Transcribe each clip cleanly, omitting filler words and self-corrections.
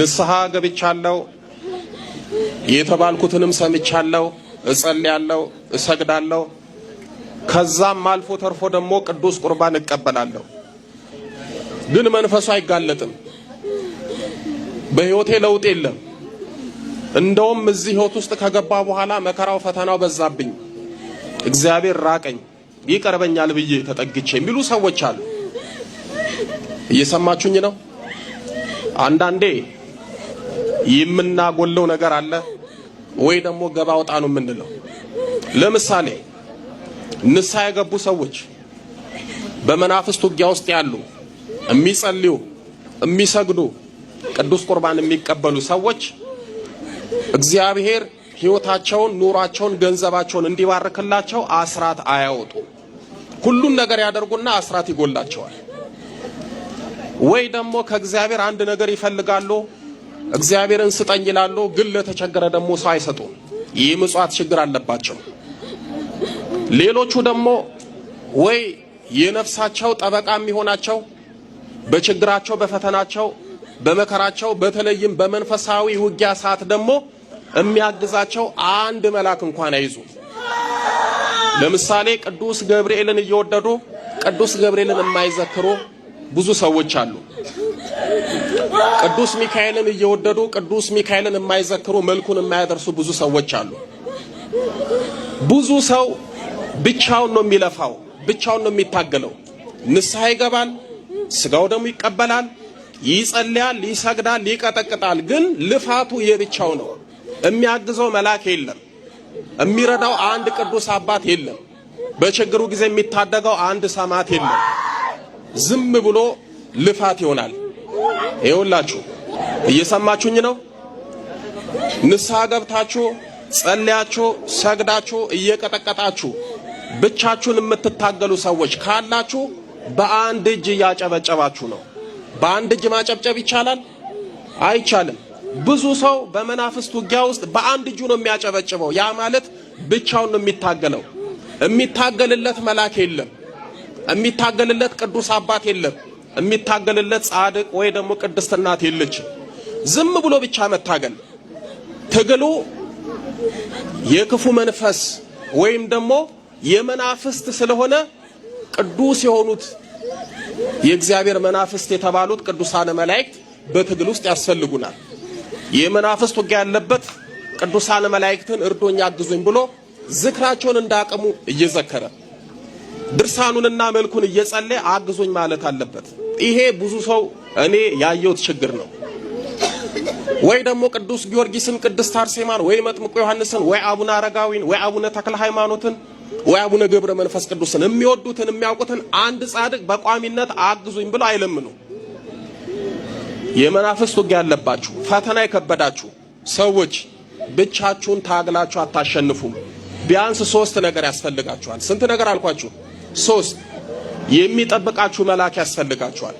ንስሐ ገብቻለሁ የተባልኩትንም ሰምቻለሁ እጸልያለሁ እሰግዳለሁ ከዛም አልፎ ተርፎ ደግሞ ቅዱስ ቁርባን እቀበላለሁ ግን መንፈሱ አይጋለጥም በህይወቴ ለውጥ የለም እንደውም እዚህ ህይወት ውስጥ ከገባ በኋላ መከራው ፈተናው በዛብኝ እግዚአብሔር ራቀኝ ይቀርበኛል ብዬ ተጠግቼ የሚሉ ሰዎች አሉ እየሰማችሁኝ ነው አንዳንዴ የምናጎለው ነገር አለ ወይ ደግሞ ገባ ወጣ ነው የምንለው ለምሳሌ ንስሐ የገቡ ሰዎች በመናፍስት ውጊያ ውስጥ ያሉ የሚጸልዩ የሚሰግዱ ቅዱስ ቁርባን የሚቀበሉ ሰዎች እግዚአብሔር ህይወታቸውን ኑሯቸውን ገንዘባቸውን እንዲባርክላቸው አስራት አያወጡ ሁሉን ነገር ያደርጉና አስራት ይጎላቸዋል ወይ ደግሞ ከእግዚአብሔር አንድ ነገር ይፈልጋሉ እግዚአብሔርን ስጠኝ ይላሉ ግን ለተቸገረ ደግሞ ሰው አይሰጡም ይህ ምጽዋት ችግር አለባቸው ሌሎቹ ደግሞ ወይ የነፍሳቸው ጠበቃ የሚሆናቸው በችግራቸው በፈተናቸው በመከራቸው በተለይም በመንፈሳዊ ውጊያ ሰዓት ደግሞ የሚያግዛቸው አንድ መልአክ እንኳን አይዙ ለምሳሌ ቅዱስ ገብርኤልን እየወደዱ ቅዱስ ገብርኤልን የማይዘክሩ ብዙ ሰዎች አሉ ቅዱስ ሚካኤልን እየወደዱ ቅዱስ ሚካኤልን የማይዘክሩ መልኩን የማያደርሱ ብዙ ሰዎች አሉ ብዙ ሰው ብቻውን ነው የሚለፋው ብቻውን ነው የሚታገለው ንስሐ ይገባል ስጋው ደግሞ ይቀበላል ይጸልያል ይሰግዳል ይቀጠቅጣል ግን ልፋቱ የብቻው ነው የሚያግዘው መልአክ የለም የሚረዳው አንድ ቅዱስ አባት የለም በችግሩ ጊዜ የሚታደገው አንድ ሰማዕት የለም ዝም ብሎ ልፋት ይሆናል ይኸውላችሁ እየሰማችሁኝ ነው ንስሐ ገብታችሁ ጸልያችሁ ሰግዳችሁ እየቀጠቀጣችሁ ብቻችሁን የምትታገሉ ሰዎች ካላችሁ በአንድ እጅ ያጨበጨባችሁ ነው በአንድ እጅ ማጨብጨብ ይቻላል አይቻልም ብዙ ሰው በመናፍስት ውጊያ ውስጥ በአንድ እጁ ነው የሚያጨበጭበው ያ ማለት ብቻውን ነው የሚታገለው የሚታገልለት መልአክ የለም የሚታገልለት ቅዱስ አባት የለም የሚታገልለት ጻድቅ ወይ ደግሞ ቅድስት እናት የለች ዝም ብሎ ብቻ መታገል ትግሉ የክፉ መንፈስ ወይም ደግሞ የመናፍስት ስለሆነ ቅዱስ የሆኑት የእግዚአብሔር መናፍስት የተባሉት ቅዱሳን መላእክት በትግል ውስጥ ያስፈልጉናል የመናፍስት ውጊያ ያለበት ቅዱሳን መላእክትን እርዶኛ አግዙኝ ብሎ ዝክራቸውን እንዳቀሙ እየዘከረ ድርሳኑንና መልኩን እየጸለየ አግዙኝ ማለት አለበት ይሄ ብዙ ሰው እኔ ያየሁት ችግር ነው ወይ ደግሞ ቅዱስ ጊዮርጊስን ቅድስት አርሴማን ወይ መጥምቁ ዮሐንስን ወይ አቡነ አረጋዊን ወይ አቡነ ተክለ ሃይማኖትን ወይ አቡነ ገብረ መንፈስ ቅዱስን የሚወዱትን የሚያውቁትን አንድ ጻድቅ በቋሚነት አግዙኝ ብሎ አይለምኑ የመናፍስት ውጊያ ያለባችሁ ፈተና የከበዳችሁ ሰዎች ብቻችሁን ታግላችሁ አታሸንፉም ቢያንስ 3 ነገር ያስፈልጋችኋል ስንት ነገር አልኳችሁ 3 የሚጠብቃችሁ መልአክ ያስፈልጋችኋል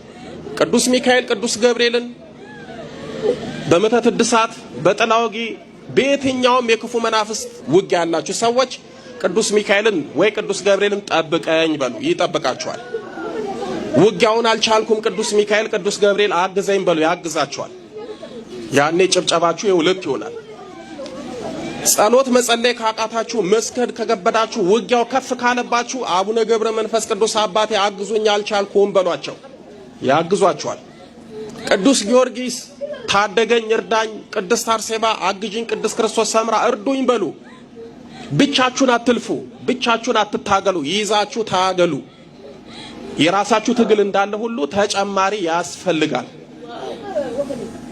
ቅዱስ ሚካኤል ቅዱስ ገብርኤልን በመተት እድሳት በጥላውጊ በየትኛውም የክፉ መናፍስት ውጊያ ያላችሁ ሰዎች ቅዱስ ሚካኤልን ወይ ቅዱስ ገብርኤልን ጠብቀኝ በሉ ይጠብቃችኋል ውጊያውን አልቻልኩም ቅዱስ ሚካኤል ቅዱስ ገብርኤል አግዘኝ በሉ ያግዛችኋል ያኔ ጭብጨባችሁ የሁለት ይሆናል ጸሎት መጸለይ ካቃታችሁ መስገድ ከገበዳችሁ ውጊያው ከፍ ካለባችሁ አቡነ ገብረ መንፈስ ቅዱስ አባቴ አግዙኝ አልቻልኩም በሏቸው ያግዟችኋል ቅዱስ ጊዮርጊስ ታደገኝ እርዳኝ ቅድስት አርሴማ አግጂኝ ቅዱስ ክርስቶስ ሰምራ እርዱኝ በሉ ብቻችሁን አትልፉ ብቻችሁን አትታገሉ ይዛችሁ ታገሉ የራሳችሁ ትግል እንዳለ ሁሉ ተጨማሪ ያስፈልጋል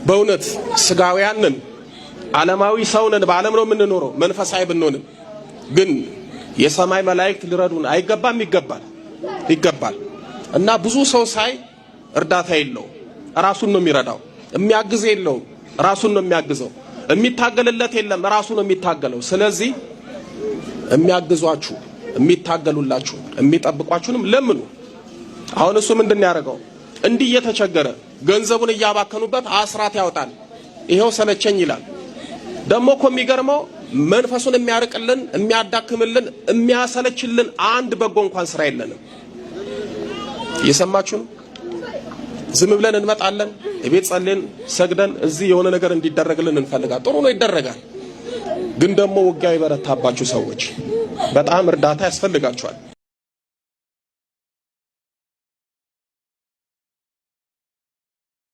በእውነት ስጋውያንን ዓለማዊ ሰውነን በዓለም ነው የምንኖረው መንፈሳዊ ብንሆንም ግን የሰማይ መላእክት ሊረዱን አይገባም ይገባል እና ብዙ ሰው ሳይ እርዳታ የለው ራሱን ነው የሚረዳው የሚያግዝ የለው ራሱን ነው የሚያግዘው የሚታገልለት የለም ራሱ ነው የሚታገለው ስለዚህ የሚያግዟችሁ የሚታገሉላችሁ የሚጠብቋችሁንም ለምኑ አሁን እሱ ምንድነው ያደረገው እንዲህ እየተቸገረ ገንዘቡን እያባከኑበት አስራት ያወጣል ይሄው ሰለቸኝ ይላል ደሞ እኮ የሚገርመው መንፈሱን የሚያርቅልን የሚያዳክምልን የሚያሰለችልን አንድ በጎ እንኳን ስራ የለንም የሰማችሁ ዝም ብለን እንመጣለን እቤት ጸልየን ሰግደን እዚህ የሆነ ነገር እንዲደረግልን እንፈልጋለን። ጥሩ ነው ይደረጋል። ግን ደግሞ ውጊያው የበረታባችሁ ሰዎች በጣም እርዳታ ያስፈልጋችኋል።